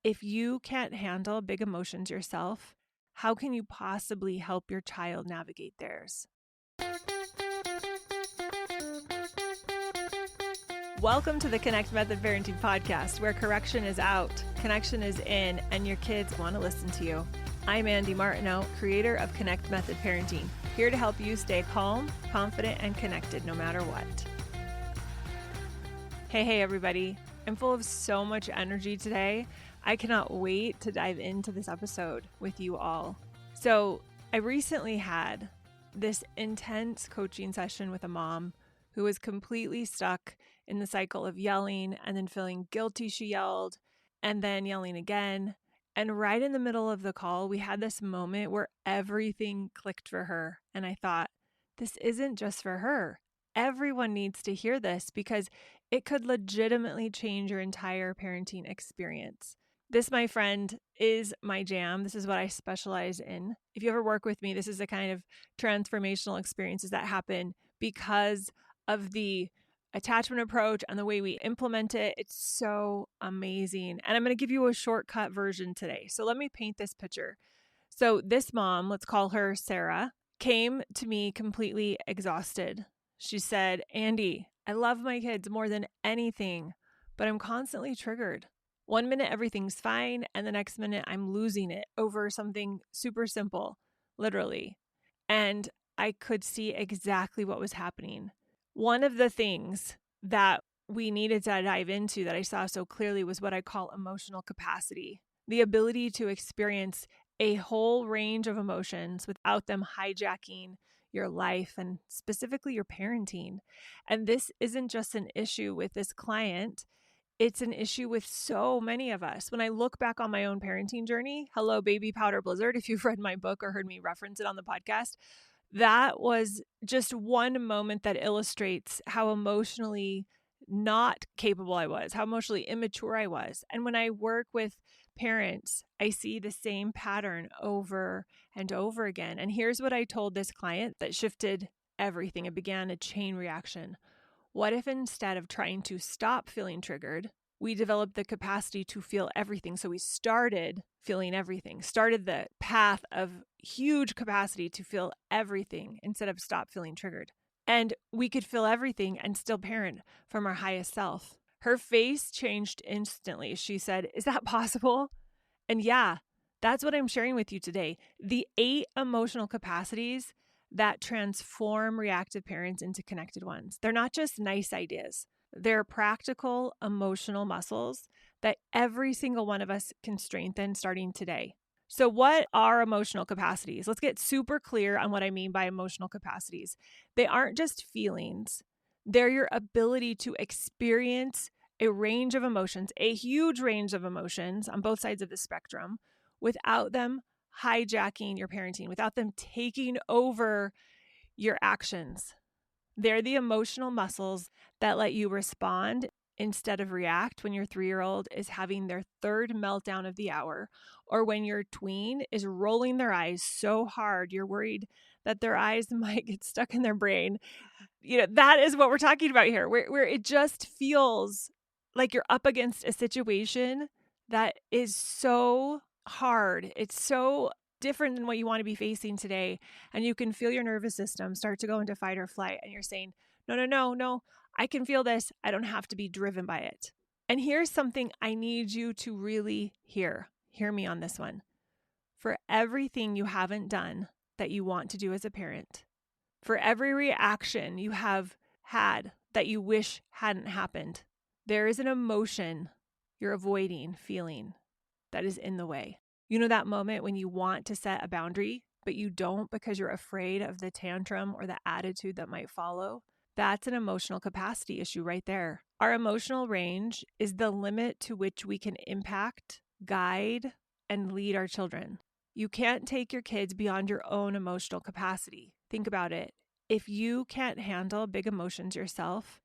If you can't handle big emotions yourself, how can you possibly help your child navigate theirs? Welcome to the Connect Method Parenting Podcast, where correction is out, connection is in, and your kids want to listen to you. I'm Andy Martineau, creator of Connect Method Parenting, here to help you stay calm, confident, and connected no matter what. Hey, everybody. I'm full of so much energy today. I cannot wait to dive into this episode with you all. So I recently had this intense coaching session with a mom who was completely stuck in the cycle of yelling and then feeling guilty she yelled and then yelling again. And right in the middle of the call, we had this moment where everything clicked for her. And I thought, this isn't just for her. Everyone needs to hear this because it could legitimately change your entire parenting experience. This, my friend, is my jam. This is what I specialize in. If you ever work with me, this is the kind of transformational experiences that happen because of the attachment approach and the way we implement it. It's so amazing. And I'm going to give you a shortcut version today. So let me paint this picture. So this mom, let's call her Sarah, came to me completely exhausted. She said, Andy, I love my kids more than anything, but I'm constantly triggered. One minute everything's fine, and the next minute I'm losing it over something super simple, literally. And I could see exactly what was happening. One of the things that we needed to dive into that I saw so clearly was what I call emotional capacity, the ability to experience a whole range of emotions without them hijacking your life and specifically your parenting. And this isn't just an issue with this client. It's an issue with so many of us. When I look back on my own parenting journey, hello, baby powder blizzard, if you've read my book or heard me reference it on the podcast, that was just one moment that illustrates how emotionally not capable I was, how emotionally immature I was. And when I work with parents, I see the same pattern over and over again. And here's what I told this client that shifted everything. It began a chain reaction. What if instead of trying to stop feeling triggered, we developed the capacity to feel everything? So we started feeling everything, started the path of huge capacity to feel everything instead of stop feeling triggered. And we could feel everything and still parent from our highest self. Her face changed instantly. She said, is that possible? And yeah, that's what I'm sharing with you today. The 8 emotional capacities that transform reactive parents into connected ones. They're not just nice ideas. They're practical emotional muscles that every single one of us can strengthen starting today. So what are emotional capacities? Let's get super clear on what I mean by emotional capacities. They aren't just feelings. They're your ability to experience a range of emotions, a huge range of emotions on both sides of the spectrum, without them hijacking your parenting, without them taking over your actions. They're the emotional muscles that let you respond instead of react when your 3-year-old is having their third meltdown of the hour, or when your tween is rolling their eyes so hard you're worried that their eyes might get stuck in their brain. That is what we're talking about here, where it just feels like you're up against a situation that is so hard. It's so different than what you want to be facing today. And you can feel your nervous system start to go into fight or flight. And you're saying, no, I can feel this. I don't have to be driven by it. And here's something I need you to really hear. Hear me on this one. For everything you haven't done that you want to do as a parent, for every reaction you have had that you wish hadn't happened, there is an emotion you're avoiding feeling that is in the way. You know that moment when you want to set a boundary, but you don't because you're afraid of the tantrum or the attitude that might follow? That's an emotional capacity issue right there. Our emotional range is the limit to which we can impact, guide, and lead our children. You can't take your kids beyond your own emotional capacity. Think about it. If you can't handle big emotions yourself,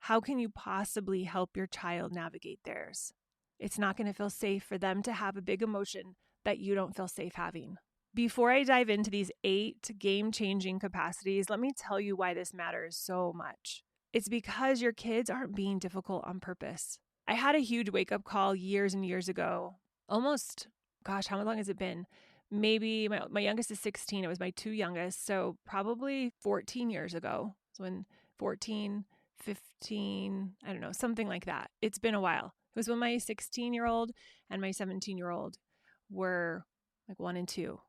how can you possibly help your child navigate theirs? It's not going to feel safe for them to have a big emotion that you don't feel safe having. Before I dive into these 8 game-changing capacities, let me tell you why this matters so much. It's because your kids aren't being difficult on purpose. I had a huge wake-up call years and years ago almost, gosh, how long has it been? Maybe my youngest is 16. It was my two youngest. So probably 14 years ago. So when 14, 15, I don't know, something like that. It's been a while. It was when my 16-year-old and my 17-year-old were like 1 and 2.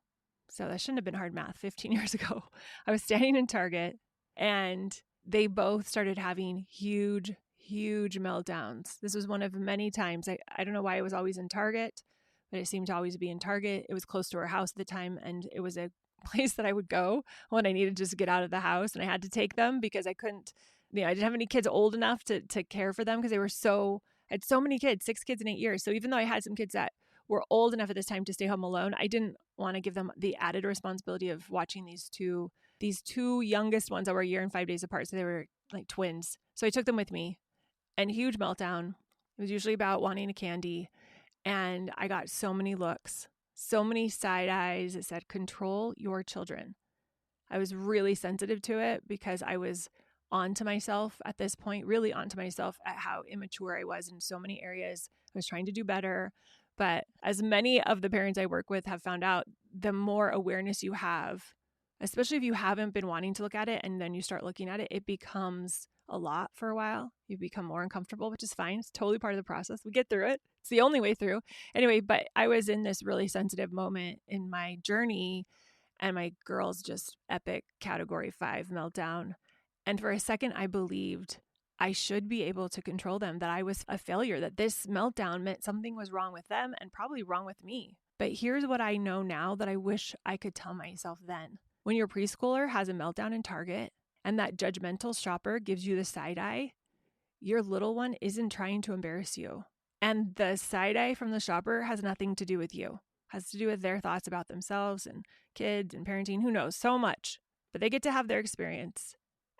So that shouldn't have been hard math 15 years ago. I was standing in Target and they both started having huge, huge meltdowns. This was one of many times. I don't know why it was always in Target, but it seemed to always be in Target. It was close to our house at the time, and it was a place that I would go when I needed to just get out of the house, and I had to take them because I couldn't, I didn't have any kids old enough to care for them because they were I had so many kids, 6 kids in 8 years. So even though I had some kids that were old enough at this time to stay home alone, I didn't want to give them the added responsibility of watching these two youngest ones that were a year and 5 days apart. So they were like twins. So I took them with me, and huge meltdown. It was usually about wanting a candy. And I got so many looks, so many side eyes. It said, control your children. I was really sensitive to it because I was onto myself at this point, really onto myself at how immature I was in so many areas. I was trying to do better. But as many of the parents I work with have found out, the more awareness you have, especially if you haven't been wanting to look at it and then you start looking at it, it becomes a lot for a while. You become more uncomfortable, which is fine. It's totally part of the process. We get through it. It's the only way through. Anyway, but I was in this really sensitive moment in my journey, and my girls just epic category 5 meltdown. And for a second, I believed I should be able to control them, that I was a failure, that this meltdown meant something was wrong with them and probably wrong with me. But here's what I know now that I wish I could tell myself then. When your preschooler has a meltdown in Target and that judgmental shopper gives you the side eye, your little one isn't trying to embarrass you. And the side eye from the shopper has nothing to do with you. It has to do with their thoughts about themselves and kids and parenting. Who knows? So much. But they get to have their experience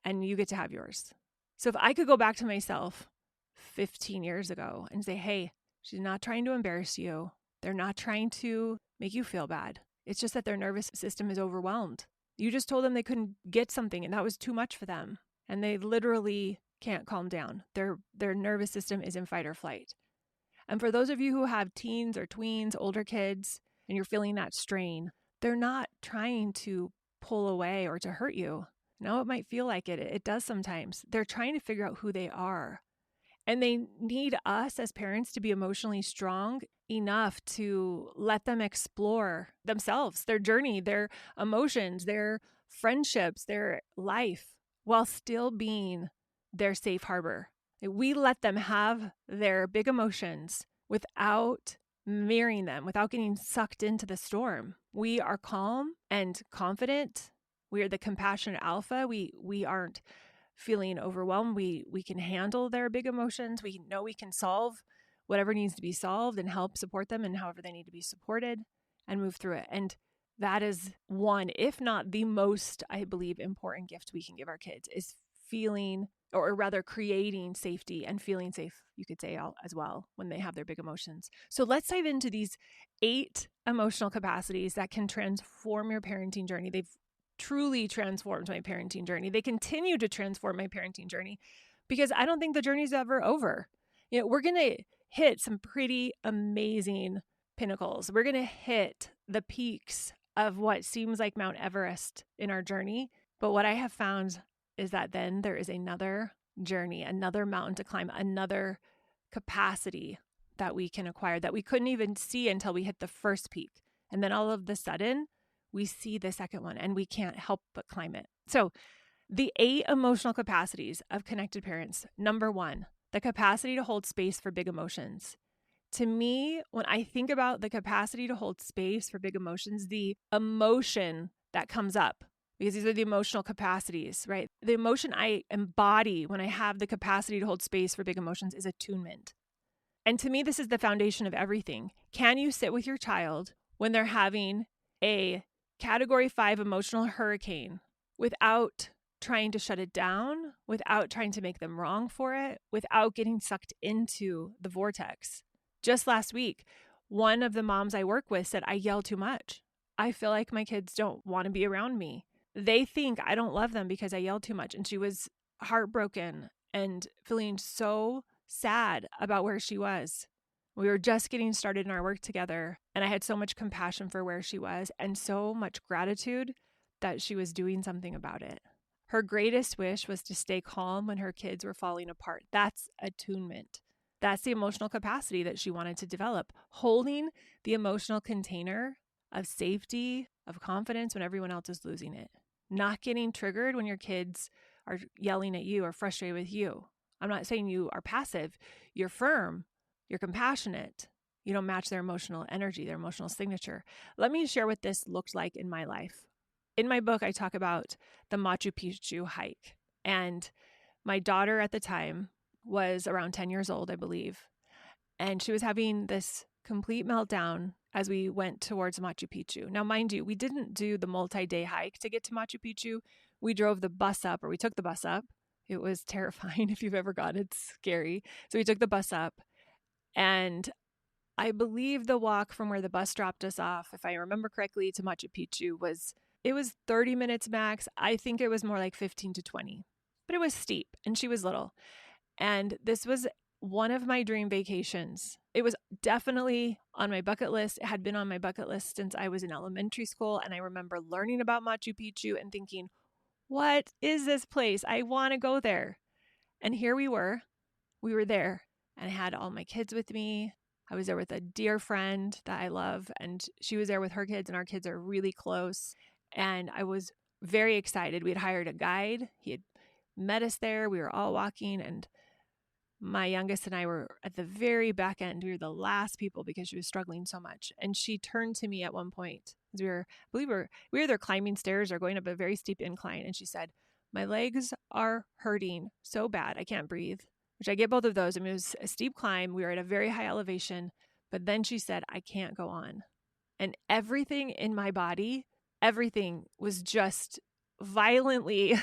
and you get to have yours. So if I could go back to myself 15 years ago and say, hey, she's not trying to embarrass you. They're not trying to make you feel bad. It's just that their nervous system is overwhelmed. You just told them they couldn't get something and that was too much for them. And they literally can't calm down. Their nervous system is in fight or flight. And for those of you who have teens or tweens, older kids, and you're feeling that strain, they're not trying to pull away or to hurt you. Now it might feel like it. It does sometimes. They're trying to figure out who they are. And they need us as parents to be emotionally strong enough to let them explore themselves, their journey, their emotions, their friendships, their life, while still being their safe harbor. We let them have their big emotions without mirroring them, without getting sucked into the storm. We are calm and confident. We are the compassionate alpha. We aren't feeling overwhelmed. We can handle their big emotions. We know we can solve whatever needs to be solved and help support them and however they need to be supported and move through it. And that is one, if not the most, I believe, important gift we can give our kids is feeling, or rather creating safety and feeling safe, you could say as well, when they have their big emotions. So let's dive into these 8 emotional capacities that can transform your parenting journey. They've truly transformed my parenting journey. They continue to transform my parenting journey because I don't think the journey's ever over. We're going to hit some pretty amazing pinnacles. We're going to hit the peaks of what seems like Mount Everest in our journey. But what I have found is that then there is another journey, another mountain to climb, another capacity that we can acquire that we couldn't even see until we hit the first peak. And then all of a sudden, we see the second one and we can't help but climb it. So the 8 emotional capacities of connected parents. Number 1, the capacity to hold space for big emotions. To me, when I think about the capacity to hold space for big emotions, the emotion that comes up, because these are the emotional capacities, right? The emotion I embody when I have the capacity to hold space for big emotions is attunement. And to me, this is the foundation of everything. Can you sit with your child when they're having a category 5 emotional hurricane without trying to shut it down, without trying to make them wrong for it, without getting sucked into the vortex? Just last week, one of the moms I work with said, I yell too much. I feel like my kids don't want to be around me. They think I don't love them because I yell too much. And she was heartbroken and feeling so sad about where she was We were just getting started in our work together, and I had so much compassion for where she was and so much gratitude that she was doing something about it. Her greatest wish was to stay calm when her kids were falling apart. That's attunement. That's the emotional capacity that she wanted to develop, holding the emotional container of safety, of confidence when everyone else is losing it. Not getting triggered when your kids are yelling at you or frustrated with you. I'm not saying you are passive. You're firm. You're compassionate. You don't match their emotional energy, their emotional signature. Let me share what this looked like in my life. In my book, I talk about the Machu Picchu hike. And my daughter at the time was around 10 years old, I believe. And she was having this complete meltdown as we went towards Machu Picchu. Now, mind you, we didn't do the multi-day hike to get to Machu Picchu. We drove the bus up, or we took the bus up. It was terrifying. If you've ever gone, it's scary. So we took the bus up. And I believe the walk from where the bus dropped us off, if I remember correctly, to Machu Picchu was 30 minutes max. I think it was more like 15 to 20, but it was steep and she was little. And this was one of my dream vacations. It was definitely on my bucket list. It had been on my bucket list since I was in elementary school. And I remember learning about Machu Picchu and thinking, what is this place? I want to go there. And here we were there, and I had all my kids with me. I was there with a dear friend that I love, and she was there with her kids, and our kids are really close. And I was very excited. We had hired a guide. He had met us there. We were all walking, and my youngest and I were at the very back end. We were the last people because she was struggling so much. And she turned to me at one point as I believe we were either climbing stairs or going up a very steep incline. And she said, "My legs are hurting so bad. I can't breathe," which I get both of those. I mean, it was a steep climb. We were at a very high elevation. But then she said, "I can't go on." And everything in my body, everything was just violently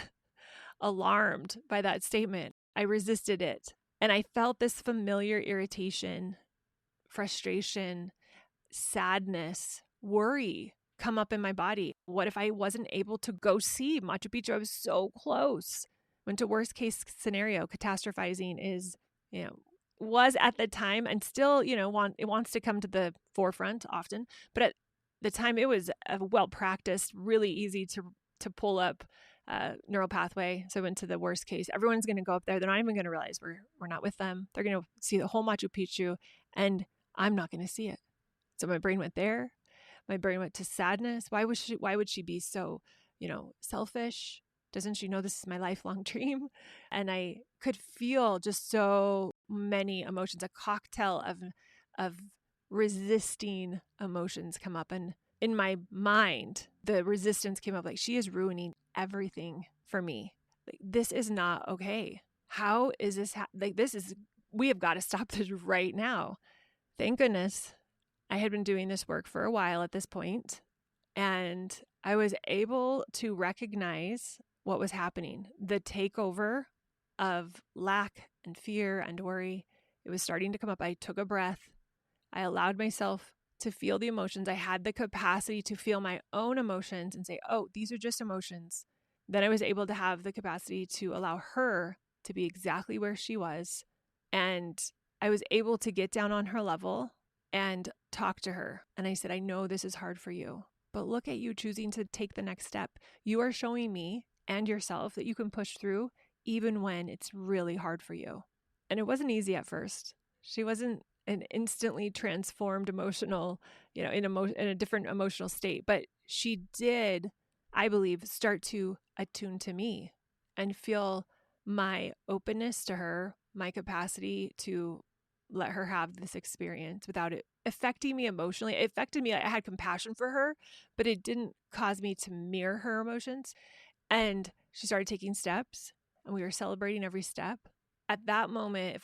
alarmed by that statement. I resisted it. And I felt this familiar irritation, frustration, sadness, worry come up in my body. What if I wasn't able to go see Machu Picchu? I was so close. Went to worst case scenario. Catastrophizing is, was at the time and still, it wants to come to the forefront often. But at the time, it was a well-practiced, really easy to pull up neural pathway. So I went to the worst case. Everyone's going to go up there. They're not even going to realize we're not with them. They're going to see the whole Machu Picchu, and I'm not going to see it. So my brain went there. My brain went to sadness. Why would she be so, selfish? Doesn't she know this is my lifelong dream? And I could feel just so many emotions, a cocktail of resisting emotions come up. And in my mind, the resistance came up like, she is ruining everything for me. Like, this is not okay. How is this? We have got to stop this right now. Thank goodness I had been doing this work for a while at this point, and I was able to recognize what was happening. The takeover of lack and fear and worry, it was starting to come up. I took a breath. I allowed myself to feel the emotions. I had the capacity to feel my own emotions and say, oh, these are just emotions. Then I was able to have the capacity to allow her to be exactly where she was. And I was able to get down on her level and talk to her. And I said, I know this is hard for you, but look at you choosing to take the next step. You are showing me and yourself that you can push through even when it's really hard for you. And it wasn't easy at first. She wasn't an instantly transformed emotional, in a different emotional state, but she did, I believe, start to attune to me and feel my openness to her, my capacity to let her have this experience without it affecting me emotionally. It affected me. I had compassion for her, but it didn't cause me to mirror her emotions. And she started taking steps, and we were celebrating every step. At that moment,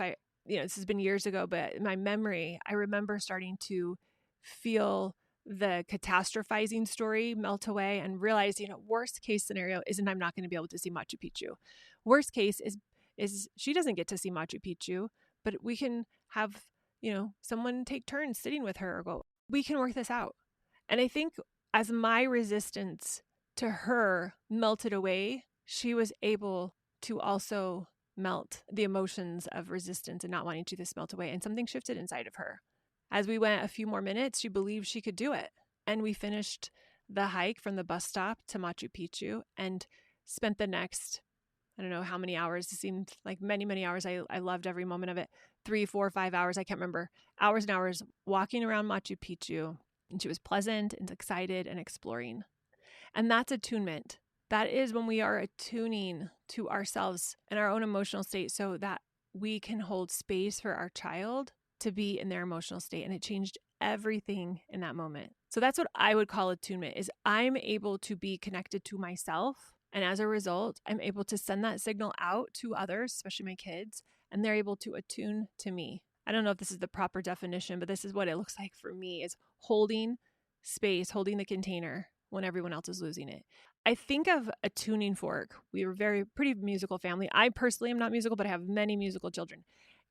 this has been years ago, but in my memory, I remember starting to feel the catastrophizing story melt away and realize, worst case scenario isn't I'm not going to be able to see Machu Picchu. Worst case is she doesn't get to see Machu Picchu, but we can have, someone take turns sitting with her or go, we can work this out. And I think as my resistance to her melted away, she was able to also melt the emotions of resistance and not wanting to this melt away. And something shifted inside of her. As we went a few more minutes, she believed she could do it. And we finished the hike from the bus stop to Machu Picchu and spent the next, I don't know how many hours. It seemed like many, many hours. I loved every moment of it. 3, 4, 5 hours. I can't remember. Hours and hours walking around Machu Picchu. And she was pleasant and excited and exploring. And that's attunement. That is when we are attuning to ourselves and our own emotional state so that we can hold space for our child to be in their emotional state. And it changed everything in that moment. So that's what I would call attunement, is I'm able to be connected to myself. And as a result, I'm able to send that signal out to others, especially my kids, and they're able to attune to me. I don't know if this is the proper definition, but this is what it looks like for me, is holding space, holding the container when everyone else is losing it. I think of a tuning fork. We were pretty musical family. I personally am not musical, but I have many musical children.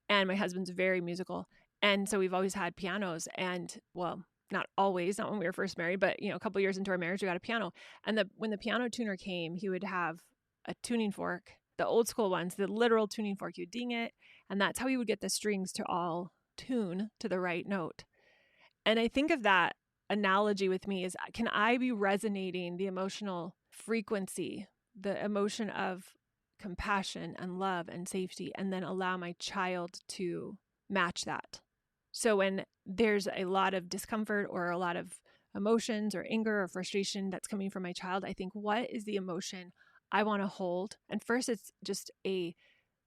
And my husband's very musical. And so we've always had pianos. And well, not always, not when we were first married, but a couple years into our marriage, we got a piano. And when the piano tuner came, he would have a tuning fork, the old school ones, the literal tuning fork. You ding it. And that's how he would get the strings to all tune to the right note. And I think of that analogy with me is, can I be resonating the emotional frequency, the emotion of compassion and love and safety, and then allow my child to match that? So when there's a lot of discomfort or a lot of emotions or anger or frustration that's coming from my child, I think, what is the emotion I want to hold? And first, it's just a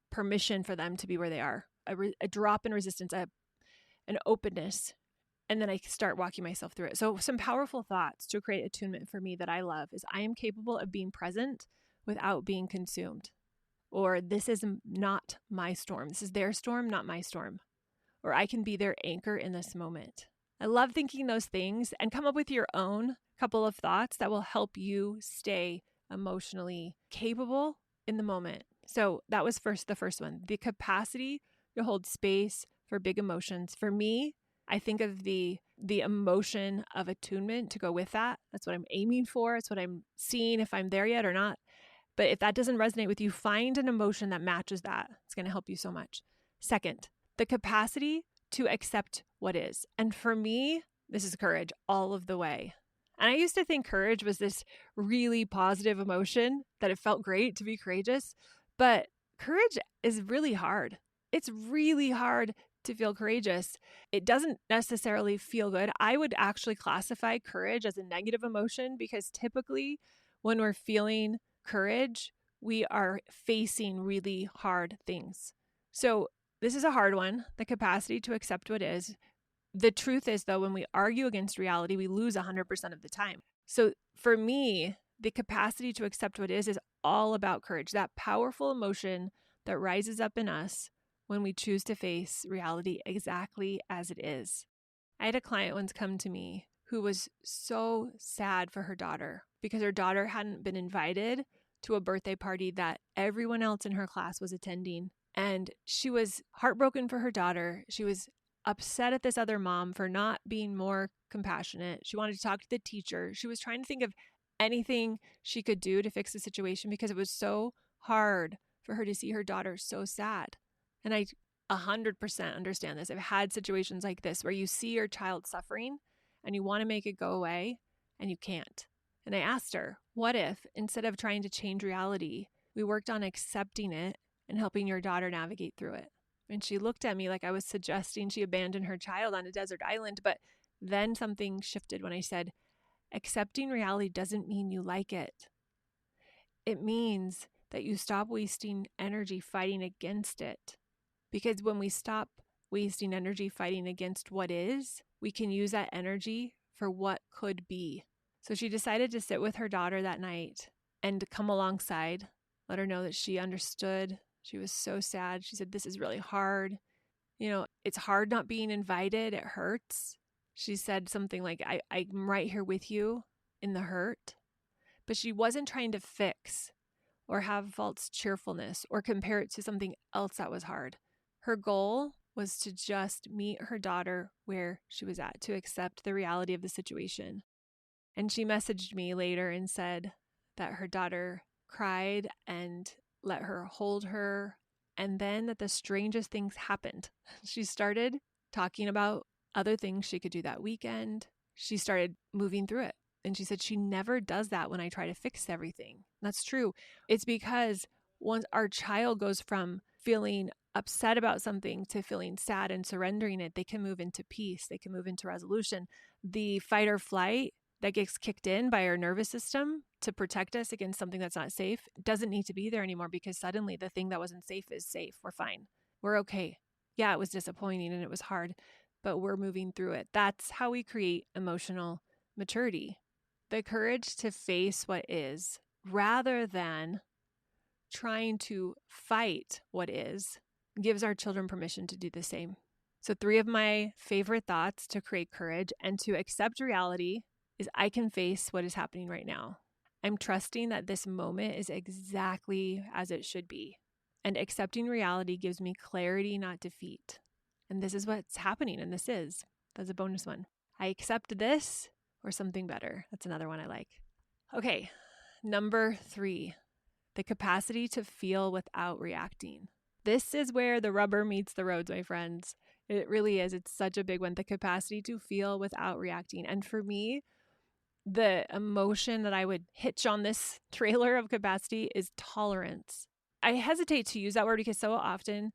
permission for them to be where they are, a drop in resistance, an openness. And then I start walking myself through it. So some powerful thoughts to create attunement for me that I love is, I am capable of being present without being consumed. Or, this is not my storm. This is their storm, not my storm. Or, I can be their anchor in this moment. I love thinking those things, and come up with your own couple of thoughts that will help you stay emotionally capable in the moment. So that was the first one, the capacity to hold space for big emotions. For me, I think of the emotion of attunement to go with that. That's what I'm aiming for. It's what I'm seeing if I'm there yet or not. But if that doesn't resonate with you, find an emotion that matches that. It's going to help you so much. Second, the capacity to accept what is. And for me, this is courage all of the way. And I used to think courage was this really positive emotion, that it felt great to be courageous. But courage is really hard. It's really hard to feel courageous. It doesn't necessarily feel good. I would actually classify courage as a negative emotion, because typically when we're feeling courage, we are facing really hard things. So this is a hard one, the capacity to accept what is. The truth is, though, when we argue against reality, we lose 100% of the time. So for me, the capacity to accept what is all about courage, that powerful emotion that rises up in us when we choose to face reality exactly as it is. I had a client once come to me who was so sad for her daughter because her daughter hadn't been invited to a birthday party that everyone else in her class was attending. And she was heartbroken for her daughter. She was upset at this other mom for not being more compassionate. She wanted to talk to the teacher. She was trying to think of anything she could do to fix the situation because it was so hard for her to see her daughter so sad. And I 100% understand this. I've had situations like this where you see your child suffering and you want to make it go away and you can't. And I asked her, what if instead of trying to change reality, we worked on accepting it and helping your daughter navigate through it? And she looked at me like I was suggesting she abandon her child on a desert island. But then something shifted when I said, accepting reality doesn't mean you like it. It means that you stop wasting energy fighting against it. Because when we stop wasting energy fighting against what is, we can use that energy for what could be. So she decided to sit with her daughter that night and come alongside, let her know that she understood. She was so sad. She said, this is really hard. It's hard not being invited. It hurts. She said something like, I'm right here with you in the hurt. But she wasn't trying to fix or have false cheerfulness or compare it to something else that was hard. Her goal was to just meet her daughter where she was at, to accept the reality of the situation. And she messaged me later and said that her daughter cried and let her hold her, and then that the strangest things happened. She started talking about other things she could do that weekend. She started moving through it. And she said she never does that when I try to fix everything. That's true. It's because once our child goes from feeling upset about something to feeling sad and surrendering it, they can move into peace. They can move into resolution. The fight or flight that gets kicked in by our nervous system to protect us against something that's not safe doesn't need to be there anymore, because suddenly the thing that wasn't safe is safe. We're fine. We're okay. Yeah, it was disappointing and it was hard, but we're moving through it. That's how we create emotional maturity. The courage to face what is rather than trying to fight what is gives our children permission to do the same. So 3 of my favorite thoughts to create courage and to accept reality is I can face what is happening right now. I'm trusting that this moment is exactly as it should be. And accepting reality gives me clarity, not defeat. And this is what's happening. And that's a bonus one. I accept this or something better. That's another one I like. Okay. Number 3, the capacity to feel without reacting. This is where the rubber meets the roads, my friends. It really is. It's such a big one. The capacity to feel without reacting. And for me, the emotion that I would hitch on this trailer of capacity is tolerance. I hesitate to use that word because so often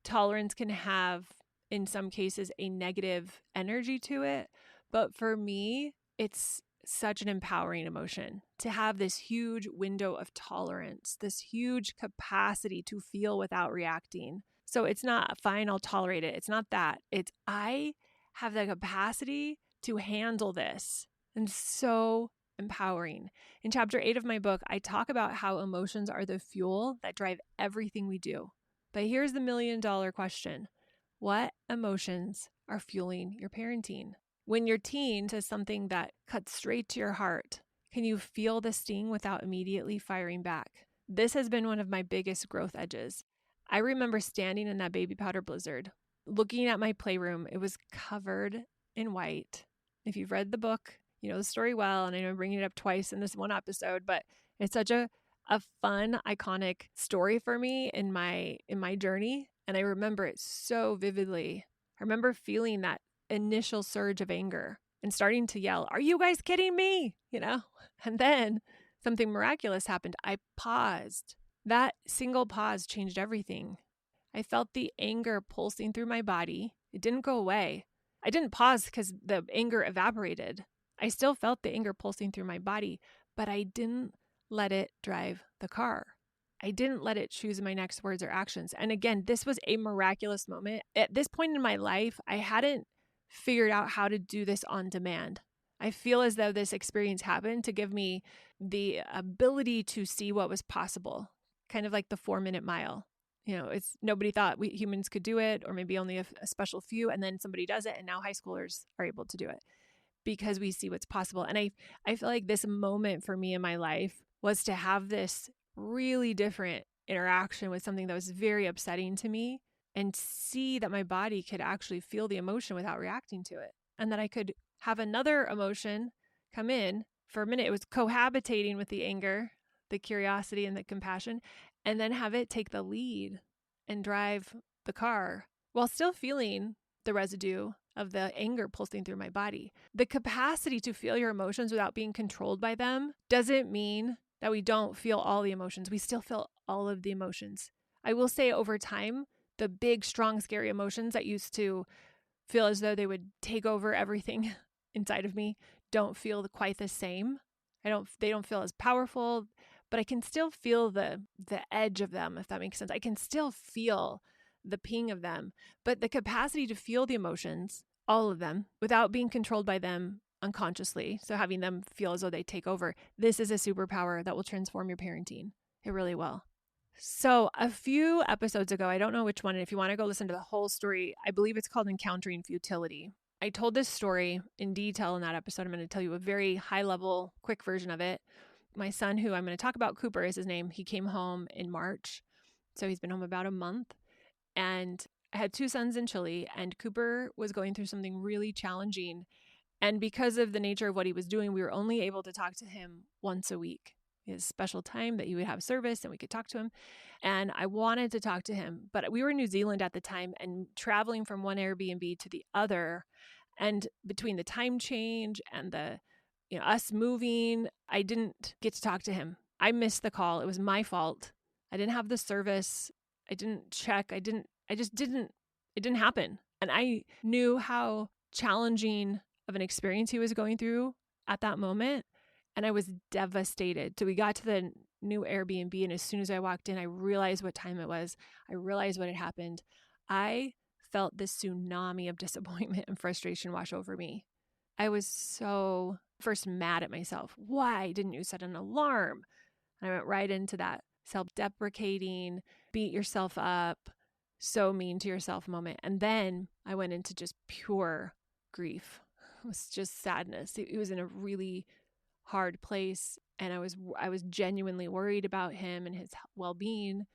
tolerance can have, in some cases, a negative energy to it. But for me, it's such an empowering emotion to have this huge window of tolerance, this huge capacity to feel without reacting. So it's not fine, I'll tolerate it. It's not that. It's I have the capacity to handle this. And so empowering. In chapter 8 of my book, I talk about how emotions are the fuel that drive everything we do. But here's the $1 million question. What emotions are fueling your parenting? When your teen says something that cuts straight to your heart, can you feel the sting without immediately firing back? This has been one of my biggest growth edges. I remember standing in that baby powder blizzard, looking at my playroom. It was covered in white. If you've read the book, you know the story well, and I know I'm bringing it up twice in this one episode, but it's such a fun, iconic story for me in my journey. And I remember it so vividly. I remember feeling that initial surge of anger and starting to yell, "Are you guys kidding me?" And then something miraculous happened. I paused. That single pause changed everything. I felt the anger pulsing through my body. It didn't go away. I didn't pause because the anger evaporated. I still felt the anger pulsing through my body, but I didn't let it drive the car. I didn't let it choose my next words or actions. And again, this was a miraculous moment. At this point in my life, I hadn't figured out how to do this on demand. I feel as though this experience happened to give me the ability to see what was possible, kind of like the 4-minute mile. It's nobody thought we humans could do it, or maybe only a special few, and then somebody does it, and now high schoolers are able to do it because we see what's possible. And I feel like this moment for me in my life was to have this really different interaction with something that was very upsetting to me and see that my body could actually feel the emotion without reacting to it. And that I could have another emotion come in for a minute. It was cohabitating with the anger, the curiosity, and the compassion, and then have it take the lead and drive the car while still feeling the residue of the anger pulsing through my body. The capacity to feel your emotions without being controlled by them doesn't mean that we don't feel all the emotions. We still feel all of the emotions. I will say over time, the big, strong, scary emotions that used to feel as though they would take over everything inside of me don't feel quite the same. They don't feel as powerful, but I can still feel the edge of them, if that makes sense. I can still feel the ping of them, but the capacity to feel the emotions, all of them, without being controlled by them unconsciously, so having them feel as though they take over, this is a superpower that will transform your parenting. It really will. So a few episodes ago, I don't know which one, and if you want to go listen to the whole story, I believe it's called Encountering Futility. I told this story in detail in that episode. I'm going to tell you a very high level, quick version of it. My son, who I'm going to talk about, Cooper is his name. He came home in March. So he's been home about a month. And I had 2 sons in Chile, and Cooper was going through something really challenging. And because of the nature of what he was doing, we were only able to talk to him once a week. his special time that he would have service and we could talk to him. And I wanted to talk to him, but we were in New Zealand at the time and traveling from one Airbnb to the other. And between the time change and us moving, I didn't get to talk to him. I missed the call. It was my fault. I didn't have the service. I didn't check. it didn't happen. And I knew how challenging of an experience he was going through at that moment. And I was devastated. So we got to the new Airbnb. And as soon as I walked in, I realized what time it was. I realized what had happened. I felt this tsunami of disappointment and frustration wash over me. I was so first mad at myself. Why didn't you set an alarm? And I went right into that self-deprecating, beat yourself up, so mean to yourself moment. And then I went into just pure grief. It was just sadness. It was in a really hard place. And I was genuinely worried about him and his well-being.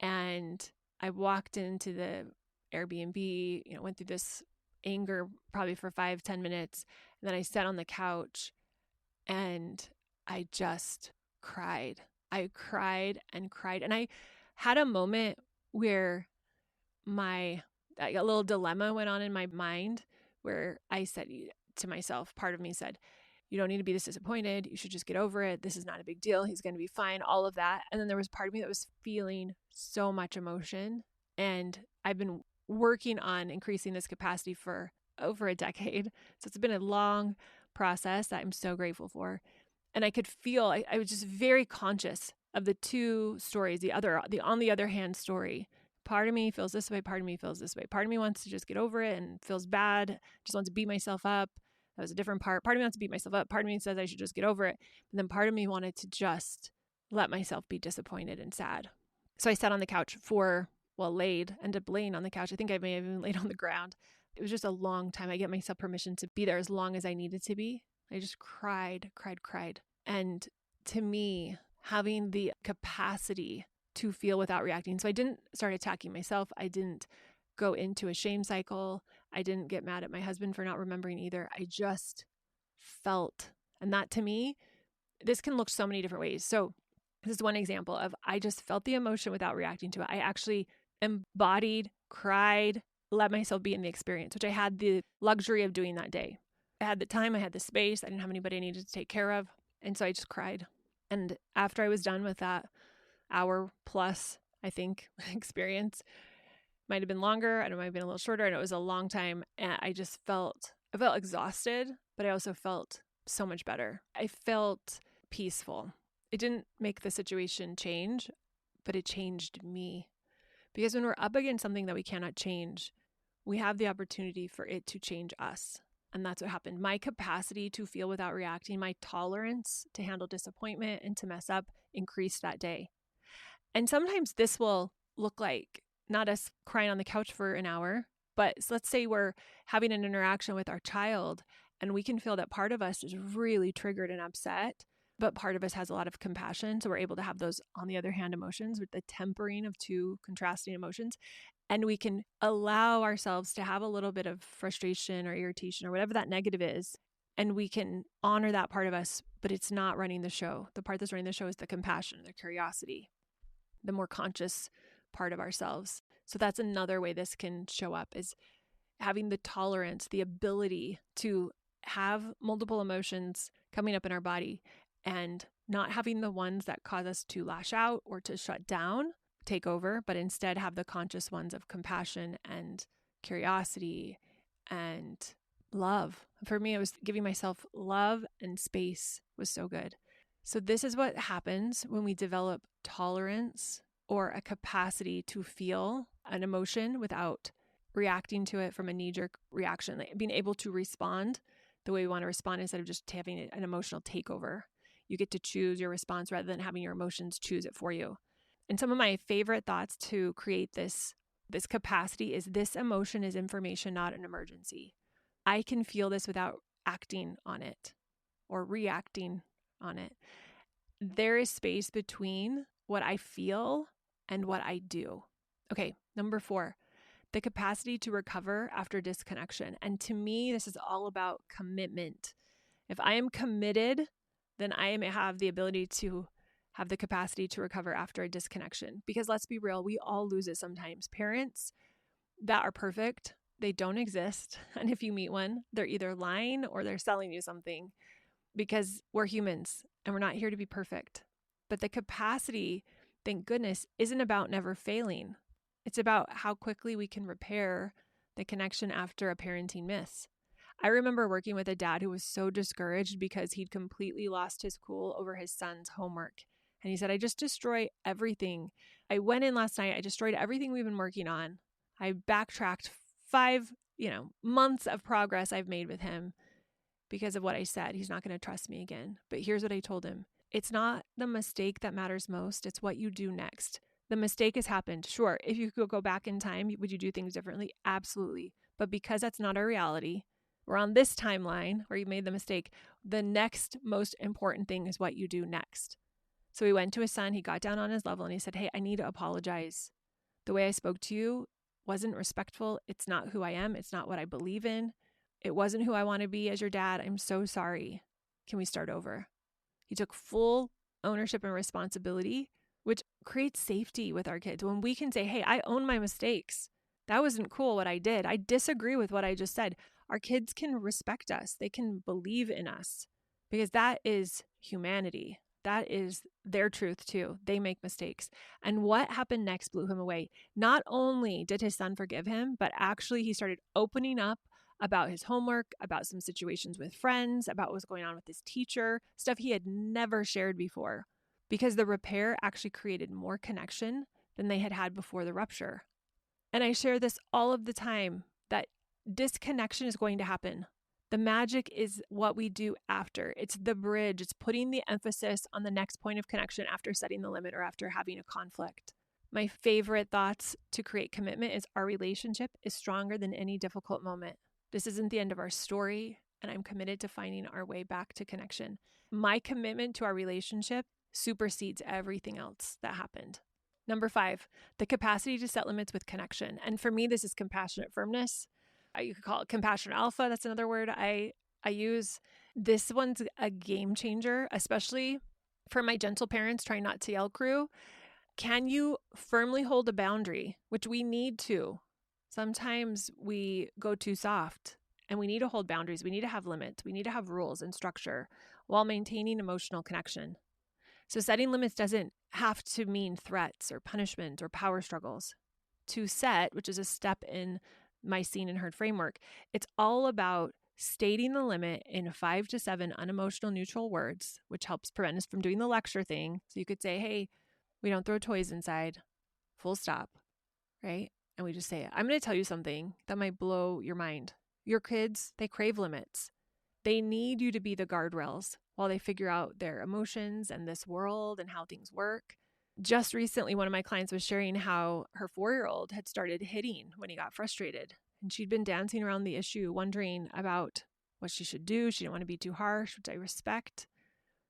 And I walked into the Airbnb, went through this anger probably for 5-10 minutes. And then I sat on the couch and I just cried. I cried and cried. And I had a moment where a little dilemma went on in my mind where I said to myself, part of me said, you don't need to be this disappointed. You should just get over it. This is not a big deal. He's going to be fine. All of that. And then there was part of me that was feeling so much emotion. And I've been working on increasing this capacity for over a decade. So it's been a long process that I'm so grateful for. And I could feel, I was just very conscious of the two stories, the on the other hand story. Part of me feels this way, part of me feels this way. Part of me wants to just get over it and feels bad, just wants to beat myself up. That was a different part. Part of me wants to beat myself up. Part of me says I should just get over it. And then part of me wanted to just let myself be disappointed and sad. So I sat on the couch ended up laying on the couch. I think I may have even laid on the ground. It was just a long time. I get myself permission to be there as long as I needed to be. I just cried. And to me, having the capacity to feel without reacting. So I didn't start attacking myself. I didn't go into a shame cycle. I didn't get mad at my husband for not remembering either. I just felt. And that to me, this can look so many different ways. So this is one example of I just felt the emotion without reacting to it. I actually embodied, cried, let myself be in the experience, which I had the luxury of doing that day. I had the time, I had the space, I didn't have anybody I needed to take care of. And so I just cried. And after I was done with that hour plus, I think, experience, might have been longer, and it might have been a little shorter, and it was a long time. And I felt exhausted, but I also felt so much better. I felt peaceful. It didn't make the situation change, but it changed me. Because when we're up against something that we cannot change, we have the opportunity for it to change us. And that's what happened. My capacity to feel without reacting, my tolerance to handle disappointment and to mess up increased that day. And sometimes this will look like not us crying on the couch for an hour, but let's say we're having an interaction with our child and we can feel that part of us is really triggered and upset, but part of us has a lot of compassion. So we're able to have those, on the other hand, emotions with the tempering of two contrasting emotions. And we can allow ourselves to have a little bit of frustration or irritation or whatever that negative is. And we can honor that part of us, but it's not running the show. The part that's running the show is the compassion, the curiosity, the more conscious part of ourselves. So that's another way this can show up, is having the tolerance, the ability to have multiple emotions coming up in our body and not having the ones that cause us to lash out or to shut down take over, but instead have the conscious ones of compassion and curiosity and love. For me, it was giving myself love and space was so good. So this is what happens when we develop tolerance or a capacity to feel an emotion without reacting to it from a knee-jerk reaction, like being able to respond the way we want to respond instead of just having an emotional takeover. You get to choose your response rather than having your emotions choose it for you. And some of my favorite thoughts to create this capacity is this emotion is information, not an emergency. I can feel this without acting on it or reacting on it. There is space between what I feel and what I do. Okay, number 4, the capacity to recover after disconnection. And to me, this is all about commitment. If I am committed, then I may have the ability to have the capacity to recover after a disconnection. Because let's be real, we all lose it sometimes. Parents that are perfect, they don't exist. And if you meet one, they're either lying or they're selling you something, because we're humans and we're not here to be perfect. But the capacity, thank goodness, isn't about never failing. It's about how quickly we can repair the connection after a parenting miss. I remember working with a dad who was so discouraged because he'd completely lost his cool over his son's homework. And he said, I just destroy everything. I went in last night, I destroyed everything we've been working on. I backtracked 5, months of progress I've made with him because of what I said. He's not going to trust me again. But here's what I told him. It's not the mistake that matters most. It's what you do next. The mistake has happened. Sure, if you could go back in time, would you do things differently? Absolutely. But because that's not our reality, we're on this timeline where you made the mistake. The next most important thing is what you do next. So he went to his son. He got down on his level and he said, hey, I need to apologize. The way I spoke to you wasn't respectful. It's not who I am. It's not what I believe in. It wasn't who I want to be as your dad. I'm so sorry. Can we start over? He took full ownership and responsibility, which creates safety with our kids. When we can say, hey, I own my mistakes. That wasn't cool what I did. I disagree with what I just said. Our kids can respect us. They can believe in us because that is humanity. That is their truth too. They make mistakes. And what happened next blew him away. Not only did his son forgive him, but actually he started opening up about his homework, about some situations with friends, about what was going on with his teacher, stuff he had never shared before, because the repair actually created more connection than they had had before the rupture. And I share this all of the time, that disconnection is going to happen. The magic is what we do after. It's the bridge. It's putting the emphasis on the next point of connection after setting the limit or after having a conflict. My favorite thoughts to create commitment is our relationship is stronger than any difficult moment. This isn't the end of our story, and I'm committed to finding our way back to connection. My commitment to our relationship supersedes everything else that happened. Number 5, the capacity to set limits with connection. And for me, this is compassionate firmness. You could call it compassionate alpha. That's another word I use. This one's a game changer, especially for my gentle parents trying not to yell crew. Can you firmly hold a boundary, which we need to? Sometimes we go too soft and we need to hold boundaries. We need to have limits. We need to have rules and structure while maintaining emotional connection. So setting limits doesn't have to mean threats or punishment or power struggles. To set, which is a step in my seen and heard framework, it's all about stating the limit in 5 to 7 unemotional neutral words, which helps prevent us from doing the lecture thing. So you could say, hey, we don't throw toys inside, full stop, right? And we just say, I'm going to tell you something that might blow your mind. Your kids, they crave limits. They need you to be the guardrails while they figure out their emotions and this world and how things work. Just recently, one of my clients was sharing how her 4-year-old had started hitting when he got frustrated. And she'd been dancing around the issue, wondering about what she should do. She didn't want to be too harsh, which I respect.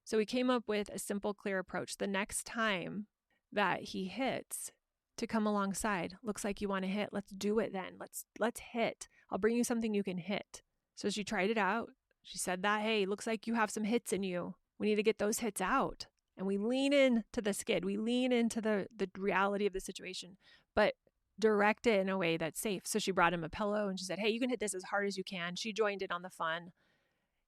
So we came up with a simple, clear approach. The next time that he hits, to come alongside. Looks like you want to hit. Let's do it then. Let's hit. I'll bring you something you can hit. So she tried it out. She said that, hey, looks like you have some hits in you. We need to get those hits out. And we lean into the skid. We lean into the reality of the situation, but direct it in a way that's safe. So she brought him a pillow and she said, hey, you can hit this as hard as you can. She joined in on the fun.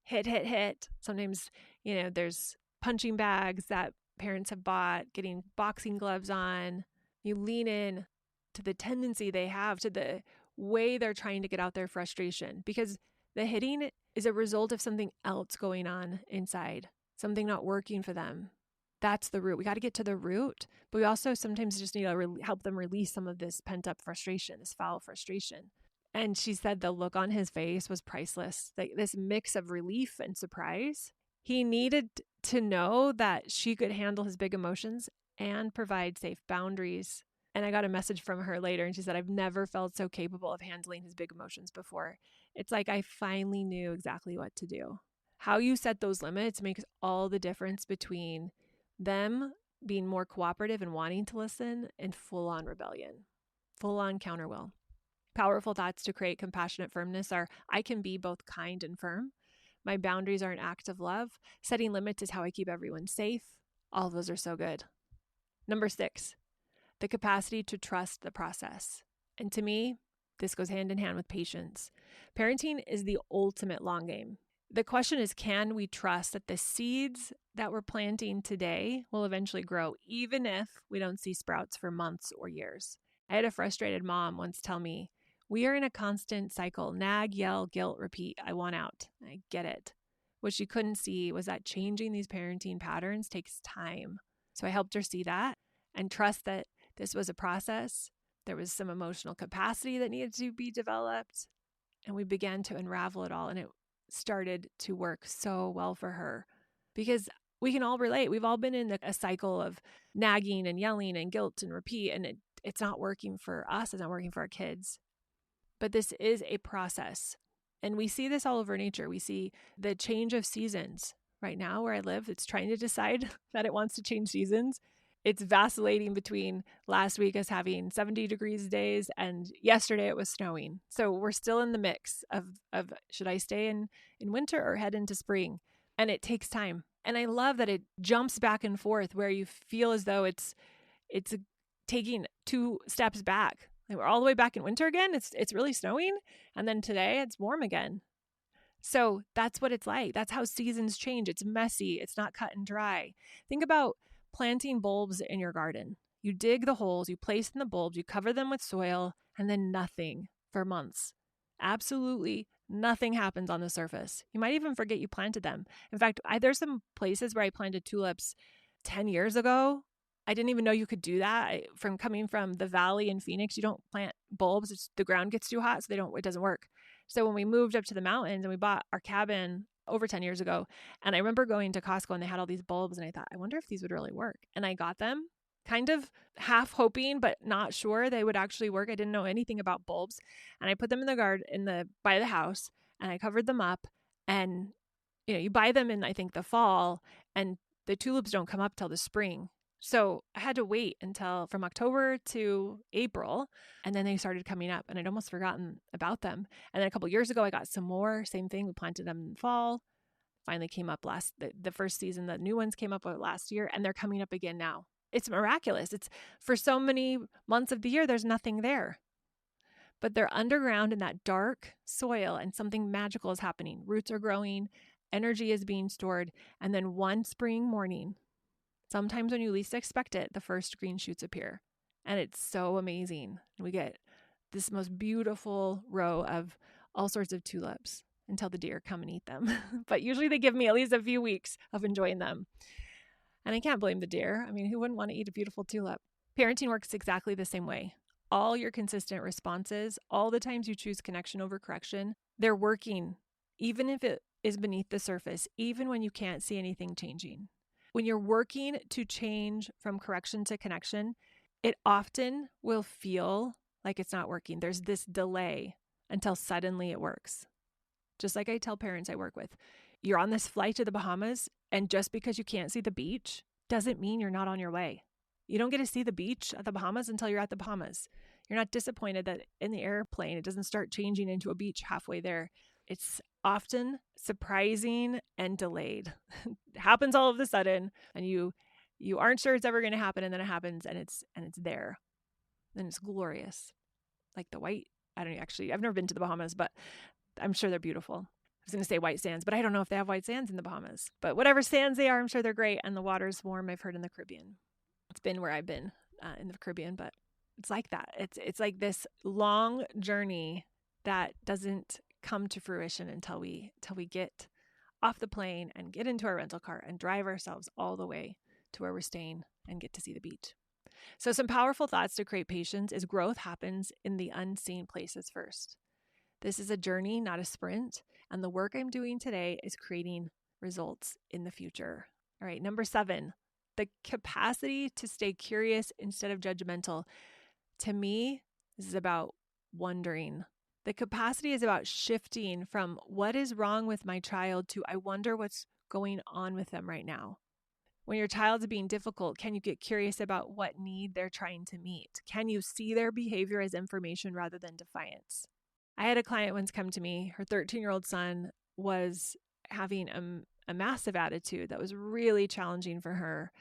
Hit, hit, hit. Sometimes, there's punching bags that parents have bought, getting boxing gloves on. You lean in to the tendency they have, to the way they're trying to get out their frustration, because the hitting is a result of something else going on inside, something not working for them. That's the root. We got to get to the root, but we also sometimes just need to help them release some of this pent up frustration, this foul frustration. And she said the look on his face was priceless. Like this mix of relief and surprise. He needed to know that she could handle his big emotions and provide safe boundaries. And I got a message from her later and she said, I've never felt so capable of handling his big emotions before. It's like I finally knew exactly what to do. How you set those limits makes all the difference between them being more cooperative and wanting to listen and full-on rebellion, full-on counterwill. Powerful thoughts to create compassionate firmness are, I can be both kind and firm. My boundaries are an act of love. Setting limits is how I keep everyone safe. All of those are so good. Number 6, the capacity to trust the process. And to me, this goes hand in hand with patience. Parenting is the ultimate long game. The question is, can we trust that the seeds that we're planting today will eventually grow, even if we don't see sprouts for months or years? I had a frustrated mom once tell me, we are in a constant cycle: nag, yell, guilt, repeat. I want out. I get it. What she couldn't see was that changing these parenting patterns takes time. So I helped her see that and trust that this was a process. There was some emotional capacity that needed to be developed, and we began to unravel it all, and it started to work so well for her, because we can all relate. We've all been in a cycle of nagging and yelling and guilt and repeat, and it's not working for us. It's not working for our kids. But this is a process, and we see this all over nature. We see the change of seasons. Right now, where I live, it's trying to decide that it wants to change seasons. It's vacillating between last week us having 70 degrees days and yesterday it was snowing. So we're still in the mix of should I stay in winter or head into spring? And it takes time. And I love that it jumps back and forth where you feel as though it's taking 2 steps back. Like we're all the way back in winter again. It's really snowing. And then today it's warm again. So that's what it's like. That's how seasons change. It's messy. It's not cut and dry. Think about planting bulbs in your garden. You dig the holes, you place in the bulbs, you cover them with soil, and then nothing for months. Absolutely nothing happens on the surface. You might even forget you planted them. In fact, there's some places where I planted tulips 10 years ago. I didn't even know you could do that. From coming from the valley in Phoenix, you don't plant bulbs. The ground gets too hot, so it doesn't work. So when we moved up to the mountains and we bought our cabin over 10 years ago, and I remember going to Costco and they had all these bulbs, and I thought, I wonder if these would really work. And I got them, kind of half hoping, but not sure they would actually work. I didn't know anything about bulbs. And I put them in the garden by the house, and I covered them up. And you buy them in, I think, the fall, and the tulips don't come up till the spring. So I had to wait until from October to April, and then they started coming up, and I'd almost forgotten about them. And then a couple of years ago, I got some more, same thing. We planted them in the fall, finally came up the first season. The new ones came up last year, and they're coming up again now. It's miraculous. It's for so many months of the year, there's nothing there, but they're underground in that dark soil, and something magical is happening. Roots are growing, energy is being stored, and then one spring morning, sometimes when you least expect it, the first green shoots appear. And it's so amazing. We get this most beautiful row of all sorts of tulips until the deer come and eat them. But usually they give me at least a few weeks of enjoying them. And I can't blame the deer. I mean, who wouldn't want to eat a beautiful tulip? Parenting works exactly the same way. All your consistent responses, all the times you choose connection over correction, they're working, even if it is beneath the surface, even when you can't see anything changing. When you're working to change from correction to connection, it often will feel like it's not working. There's this delay until suddenly it works. Just like I tell parents I work with, you're on this flight to the Bahamas, and just because you can't see the beach doesn't mean you're not on your way. You don't get to see the beach at the Bahamas until you're at the Bahamas. You're not disappointed that in the airplane, it doesn't start changing into a beach halfway there. It's often surprising and delayed. It happens all of a sudden, and you aren't sure it's ever going to happen, and then it happens, and it's there. And it's glorious. Like the white, I don't know, actually, I've never been to the Bahamas, but I'm sure they're beautiful. I was going to say white sands, but I don't know if they have white sands in the Bahamas. But whatever sands they are, I'm sure they're great, and the water's warm, I've heard, in the Caribbean. It's been where I've been in the Caribbean, but it's like that. It's like this long journey that doesn't come to fruition until we get off the plane and get into our rental car and drive ourselves all the way to where we're staying and get to see the beach. So some powerful thoughts to create patience is growth happens in the unseen places first. This is a journey, not a sprint. And the work I'm doing today is creating results in the future. All right, number 7, the capacity to stay curious instead of judgmental. To me, this is about wondering. The capacity is about shifting from what is wrong with my child to I wonder what's going on with them right now. When your child's being difficult, can you get curious about what need they're trying to meet? Can you see their behavior as information rather than defiance? I had a client once come to me. Her 13-year-old son was having a massive attitude that was really challenging for her.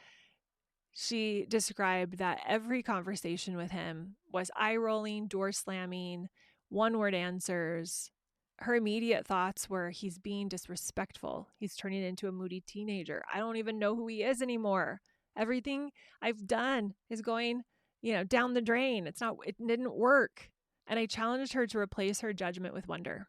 She described that every conversation with him was eye rolling, door slamming, one word answers. Her immediate thoughts were, he's being disrespectful. He's turning into a moody teenager. I don't even know who he is anymore. Everything I've done is going, down the drain. It didn't work. And I challenged her to replace her judgment with wonder.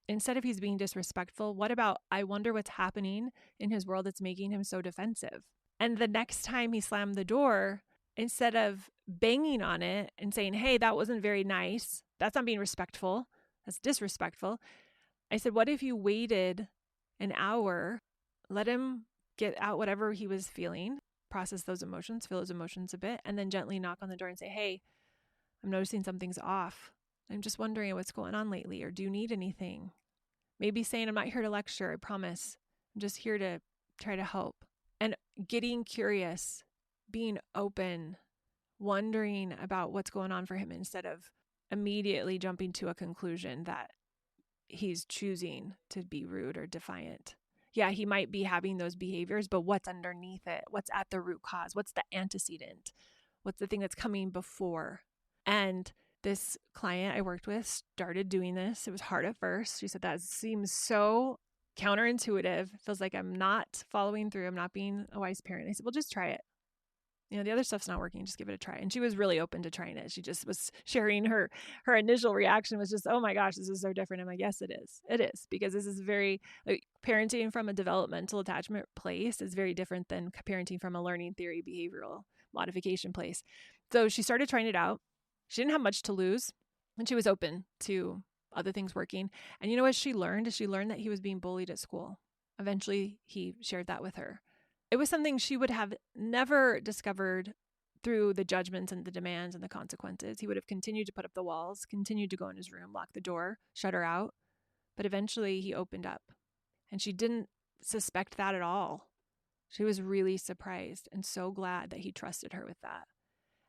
Instead of he's being disrespectful, what about, I wonder what's happening in his world that's making him so defensive? And the next time he slammed the door, instead of banging on it and saying, hey, that wasn't very nice, that's not being respectful, that's disrespectful, I said, what if you waited an hour, let him get out whatever he was feeling, process those emotions, feel his emotions a bit, and then gently knock on the door and say, hey, I'm noticing something's off. I'm just wondering what's going on lately, or do you need anything? Maybe saying, I'm not here to lecture, I promise. I'm just here to try to help. And getting curious, being open, wondering about what's going on for him instead of immediately jumping to a conclusion that he's choosing to be rude or defiant. Yeah, he might be having those behaviors, but what's underneath it? What's at the root cause? What's the antecedent? What's the thing that's coming before? And this client I worked with started doing this. It was hard at first. She said, that seems so counterintuitive. It feels like I'm not following through. I'm not being a wise parent. I said, well, just try it. The other stuff's not working. Just give it a try. And she was really open to trying it. She just was sharing her initial reaction was just, oh my gosh, this is so different. I'm like, yes, it is. It is, because this is very, parenting from a developmental attachment place is very different than parenting from a learning theory behavioral modification place. So she started trying it out. She didn't have much to lose, and she was open to other things working. And you know what she learned? She learned that he was being bullied at school. Eventually, he shared that with her. It was something she would have never discovered through the judgments and the demands and the consequences. He would have continued to put up the walls, continued to go in his room, lock the door, shut her out. But eventually he opened up, and she didn't suspect that at all. She was really surprised and so glad that he trusted her with that.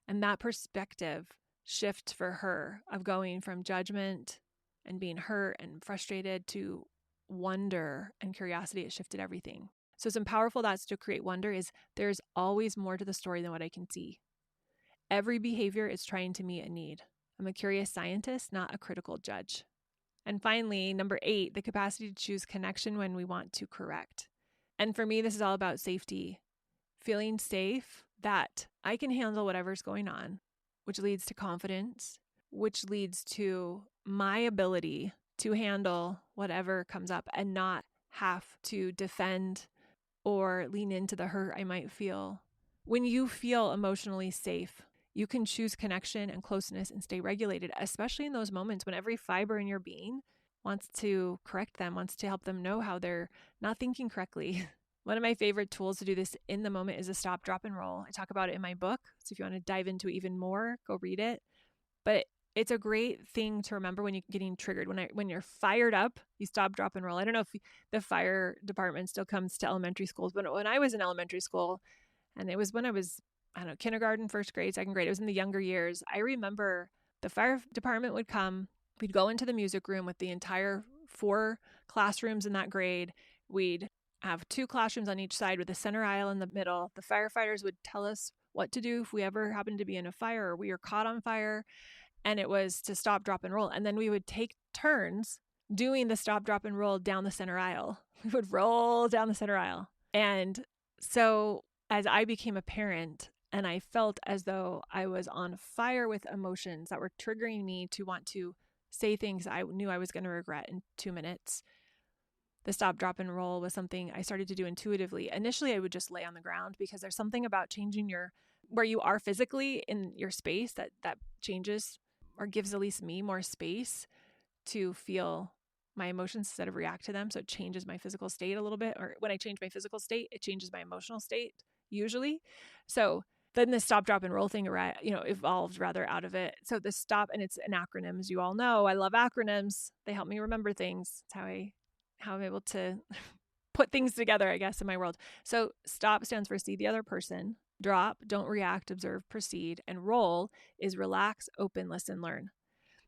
And that perspective shift for her of going from judgment and being hurt and frustrated to wonder and curiosity, it shifted everything. So some powerful thoughts to create wonder is there's always more to the story than what I can see. Every behavior is trying to meet a need. I'm a curious scientist, not a critical judge. And finally, number 8, the capacity to choose connection when we want to correct. And for me, this is all about safety. Feeling safe that I can handle whatever's going on, which leads to confidence, which leads to my ability to handle whatever comes up and not have to defend or lean into the hurt I might feel. When you feel emotionally safe, you can choose connection and closeness and stay regulated, especially in those moments when every fiber in your being wants to correct them, wants to help them know how they're not thinking correctly. One of my favorite tools to do this in the moment is a stop, drop, and roll. I talk about it in my book, so if you want to dive into it even more, go read it. But it's a great thing to remember when you're getting triggered. When you're fired up, you stop, drop, and roll. I don't know if the fire department still comes to elementary schools, but when I was in elementary school, and it was when I was, kindergarten, first grade, second grade, it was in the younger years, I remember the fire department would come. We'd go into the music room with the entire 4 classrooms in that grade. We'd have 2 classrooms on each side with a center aisle in the middle. The firefighters would tell us what to do if we ever happened to be in a fire or we were caught on fire. And it was to stop, drop, and roll. And then we would take turns doing the stop, drop, and roll down the center aisle. We would roll down the center aisle. And so as I became a parent and I felt as though I was on fire with emotions that were triggering me to want to say things I knew I was going to regret in 2 minutes, the stop, drop, and roll was something I started to do intuitively. Initially, I would just lay on the ground because there's something about changing where you are physically in your space that changes or gives at least me more space to feel my emotions instead of react to them. So it changes my physical state a little bit. Or when I change my physical state, it changes my emotional state usually. So then the stop, drop, and roll thing, evolved rather out of it. So the stop, and it's an acronym, as you all know. I love acronyms. They help me remember things. It's how I'm able to put things together, I guess, in my world. So stop stands for see the other person. Drop, don't react, observe, proceed. And roll is relax, open, listen, learn.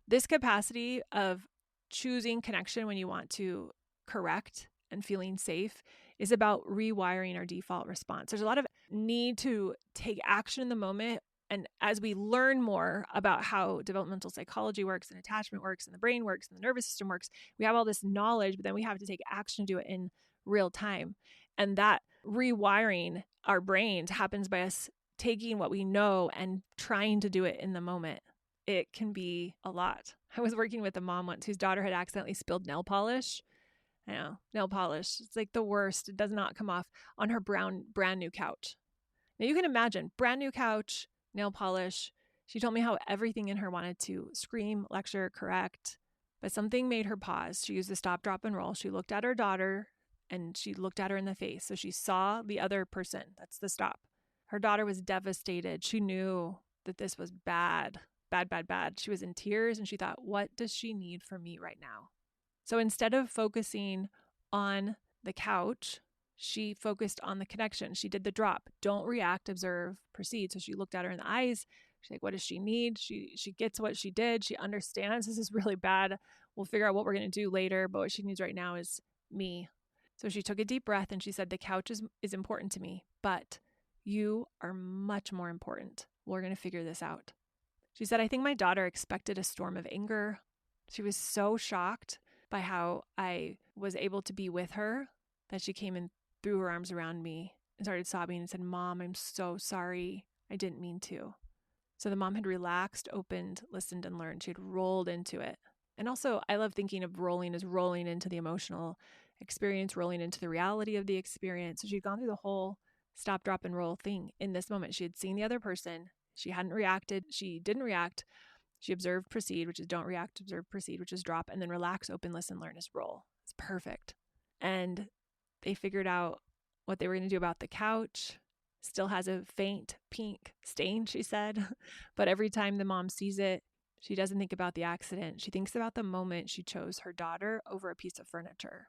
This capacity of choosing connection when you want to correct and feeling safe is about rewiring our default response. There's a lot of need to take action in the moment. And as we learn more about how developmental psychology works and attachment works and the brain works and the nervous system works, we have all this knowledge, but then we have to take action to do it in real time. And that rewiring our brains happens by us taking what we know and trying to do it in the moment. It can be a lot. I was working with a mom once whose daughter had accidentally spilled nail polish. I know, nail polish. It's like the worst. It does not come off on her brand new couch. Now you can imagine, brand new couch, nail polish. She told me how everything in her wanted to scream, lecture, correct, but something made her pause. She used the stop, drop, and roll. She looked at her daughter and she looked at her in the face. So she saw the other person. That's the stop. Her daughter was devastated. She knew that this was bad, bad, bad, bad. She was in tears and she thought, what does she need from me right now? So instead of focusing on the couch, she focused on the connection. She did the drop. Don't react, observe, proceed. So she looked at her in the eyes. She's like, what does she need? She gets what she did. She understands this is really bad. We'll figure out what we're going to do later, but what she needs right now is me. So she took a deep breath and she said, the couch is important to me, but you are much more important. We're going to figure this out. She said, I think my daughter expected a storm of anger. She was so shocked by how I was able to be with her that she came and threw her arms around me and started sobbing and said, Mom, I'm so sorry. I didn't mean to. So the mom had relaxed, opened, listened, and learned. She had rolled into it. And also, I love thinking of rolling as rolling into the emotional experience, rolling into the reality of the experience. So she'd gone through the whole stop, drop, and roll thing in this moment. She had seen the other person. She hadn't reacted. She didn't react. She observed, proceed, which is don't react, observe, proceed, which is drop, and then relax, open, listen, learn is roll. It's perfect. And they figured out what they were going to do about the couch. Still has a faint pink stain, she said. But every time the mom sees it, she doesn't think about the accident. She thinks about the moment she chose her daughter over a piece of furniture.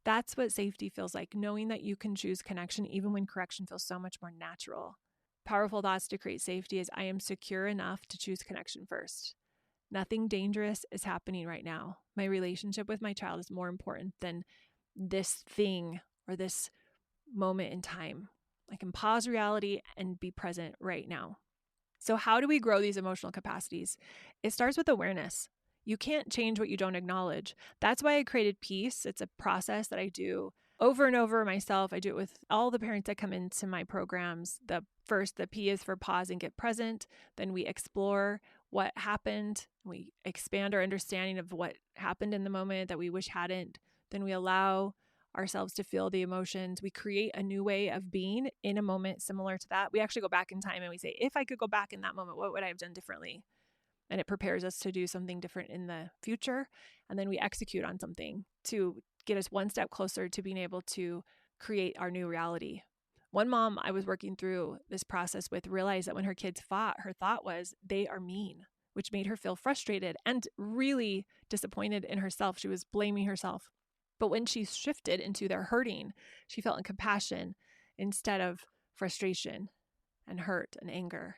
That's what safety feels like, knowing that you can choose connection even when correction feels so much more natural. Powerful thoughts to create safety is I am secure enough to choose connection first. Nothing dangerous is happening right now. My relationship with my child is more important than this thing or this moment in time. I can pause reality and be present right now. So how do we grow these emotional capacities? It starts with awareness. You can't change what you don't acknowledge. That's why I created Peace. It's a process that I do over and over myself. I do it with all the parents that come into my programs. The P is for pause and get present. Then we explore what happened. We expand our understanding of what happened in the moment that we wish hadn't. Then we allow ourselves to feel the emotions. We create a new way of being in a moment similar to that. We actually go back in time and we say, if I could go back in that moment, what would I have done differently? And it prepares us to do something different in the future. And then we execute on something to get us one step closer to being able to create our new reality. One mom I was working through this process with realized that when her kids fought, her thought was, they are mean, which made her feel frustrated and really disappointed in herself. She was blaming herself. But when she shifted into their hurting, she felt in compassion instead of frustration and hurt and anger.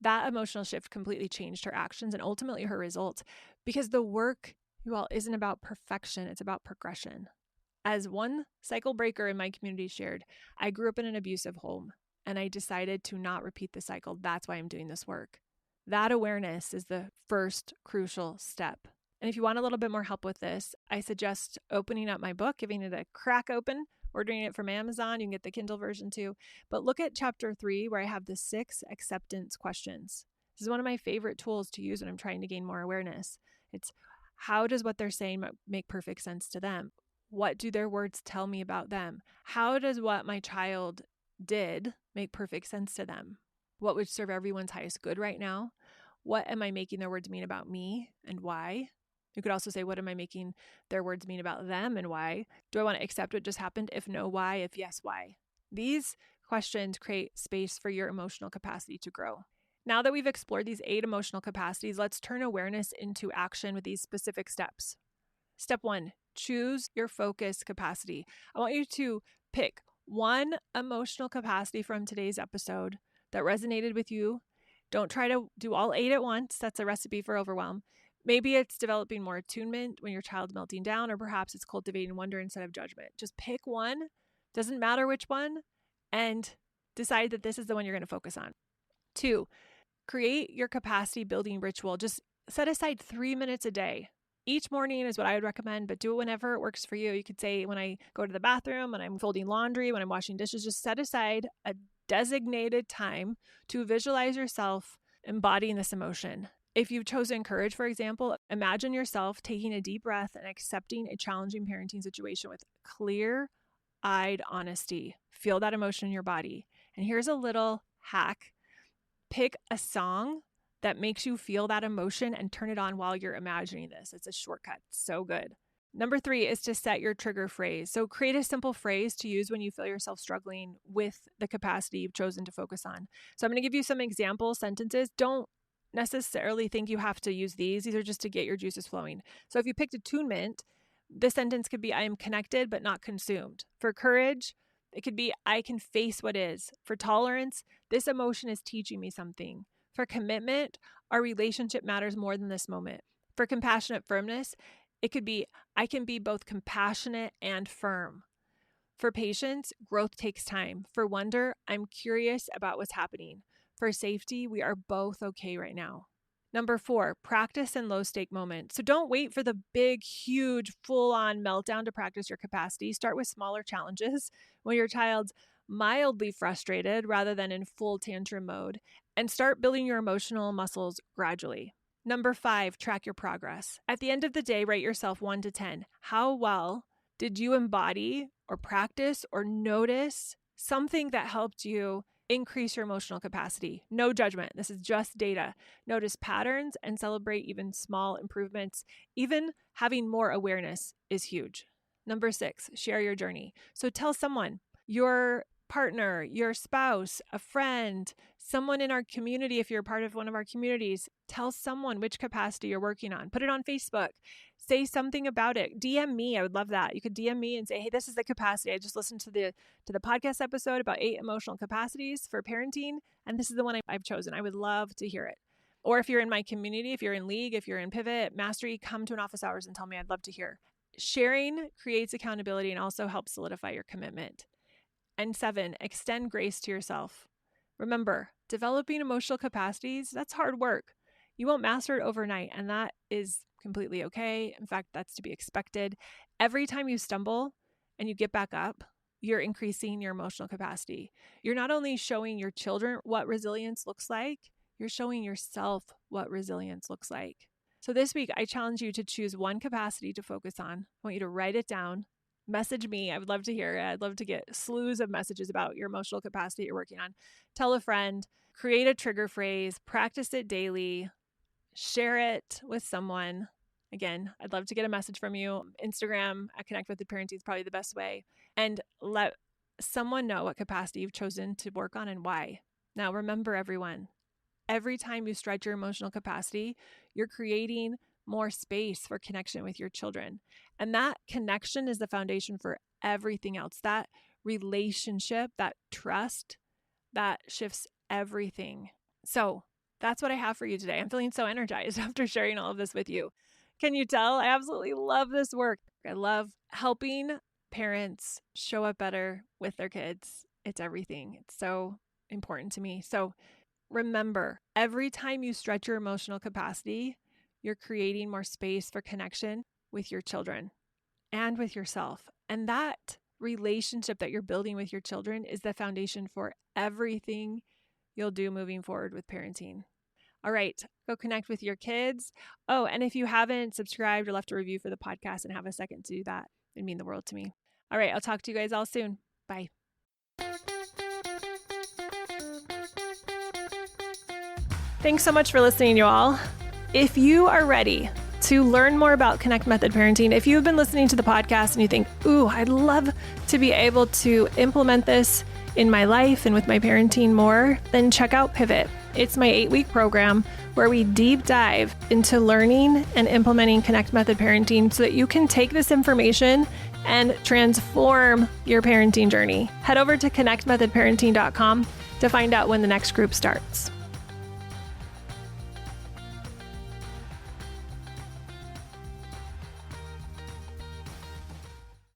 That emotional shift completely changed her actions and ultimately her results, because the work, you all, isn't about perfection. It's about progression. As one cycle breaker in my community shared, I grew up in an abusive home and I decided to not repeat the cycle. That's why I'm doing this work. That awareness is the first crucial step. And if you want a little bit more help with this, I suggest opening up my book, giving it a crack open, ordering it from Amazon. You can get the Kindle version too. But look at chapter 3 where I have the 6 acceptance questions. This is one of my favorite tools to use when I'm trying to gain more awareness. It's how does what they're saying make perfect sense to them? What do their words tell me about them? How does what my child did make perfect sense to them? What would serve everyone's highest good right now? What am I making their words mean about me and why? You could also say, what am I making their words mean about them and why? Do I want to accept what just happened? If no, why? If yes, why? These questions create space for your emotional capacity to grow. Now that we've explored these 8 emotional capacities, let's turn awareness into action with these specific steps. Step 1, choose your focus capacity. I want you to pick one emotional capacity from today's episode that resonated with you. Don't try to do all 8 at once. That's a recipe for overwhelm. Maybe it's developing more attunement when your child's melting down, or perhaps it's cultivating wonder instead of judgment. Just pick one, doesn't matter which one, and decide that this is the one you're going to focus on. 2, create your capacity building ritual. Just set aside 3 minutes a day. Each morning is what I would recommend, but do it whenever it works for you. You could say when I go to the bathroom, when I'm folding laundry, when I'm washing dishes, just set aside a designated time to visualize yourself embodying this emotion. If you've chosen courage, for example, imagine yourself taking a deep breath and accepting a challenging parenting situation with clear-eyed honesty. Feel that emotion in your body. And here's a little hack. Pick a song that makes you feel that emotion and turn it on while you're imagining this. It's a shortcut. So good. Number 3 is to set your trigger phrase. So create a simple phrase to use when you feel yourself struggling with the capacity you've chosen to focus on. So I'm going to give you some example sentences. Don't necessarily think you have to use these. These are just to get your juices flowing. So if you picked attunement, the sentence could be, I am connected but not consumed. For courage, it could be, I can face what is. For tolerance, this emotion is teaching me something. For commitment, our relationship matters more than this moment. For compassionate firmness, it could be, I can be both compassionate and firm. For patience, growth takes time. For wonder, I'm curious about what's happening. For safety, we are both okay right now. Number 4, practice in low-stake moments. So don't wait for the big, huge, full-on meltdown to practice your capacity. Start with smaller challenges when your child's mildly frustrated rather than in full tantrum mode, and start building your emotional muscles gradually. Number 5, track your progress. At the end of the day, rate yourself 1 to 10. How well did you embody or practice or notice something that helped you increase your emotional capacity? No judgment. This is just data. Notice patterns and celebrate even small improvements. Even having more awareness is huge. Number 6, share your journey. So tell someone, your partner, your spouse, a friend, someone in our community. If you're part of one of our communities, tell someone which capacity you're working on. Put it on Facebook. Say something about it. DM me. I would love that. You could DM me and say, hey, this is the capacity. I just listened to the podcast episode about 8 emotional capacities for parenting, and this is the one I've chosen. I would love to hear it. Or if you're in my community, if you're in League, if you're in Pivot, Mastery, come to an office hours and tell me. I'd love to hear. Sharing creates accountability and also helps solidify your commitment. And 7, extend grace to yourself. Remember, developing emotional capacities, that's hard work. You won't master it overnight, and that is completely okay. In fact, that's to be expected. Every time you stumble and you get back up, you're increasing your emotional capacity. You're not only showing your children what resilience looks like, you're showing yourself what resilience looks like. So this week, I challenge you to choose one capacity to focus on. I want you to write it down. Message me. I would love to hear it. I'd love to get slews of messages about your emotional capacity you're working on. Tell a friend, create a trigger phrase, practice it daily, share it with someone. Again, I'd love to get a message from you. Instagram at Connect with the Parenting is probably the best way. And let someone know what capacity you've chosen to work on and why. Now, remember everyone, every time you stretch your emotional capacity, you're creating more space for connection with your children. And that connection is the foundation for everything else. That relationship, that trust, that shifts everything. So that's what I have for you today. I'm feeling so energized after sharing all of this with you. Can you tell? I absolutely love this work. I love helping parents show up better with their kids. It's everything. It's so important to me. So remember, every time you stretch your emotional capacity, you're creating more space for connection with your children and with yourself. And that relationship that you're building with your children is the foundation for everything you'll do moving forward with parenting. All right, go connect with your kids. Oh, and if you haven't subscribed or left a review for the podcast and have a second to do that, it'd mean the world to me. All right, I'll talk to you guys all soon. Bye. Thanks so much for listening, you all. If you are ready to learn more about Connect Method Parenting, if you've been listening to the podcast and you think, ooh, I'd love to be able to implement this in my life and with my parenting more, then check out Pivot. It's my 8-week program where we deep dive into learning and implementing Connect Method Parenting so that you can take this information and transform your parenting journey. Head over to connectmethodparenting.com to find out when the next group starts.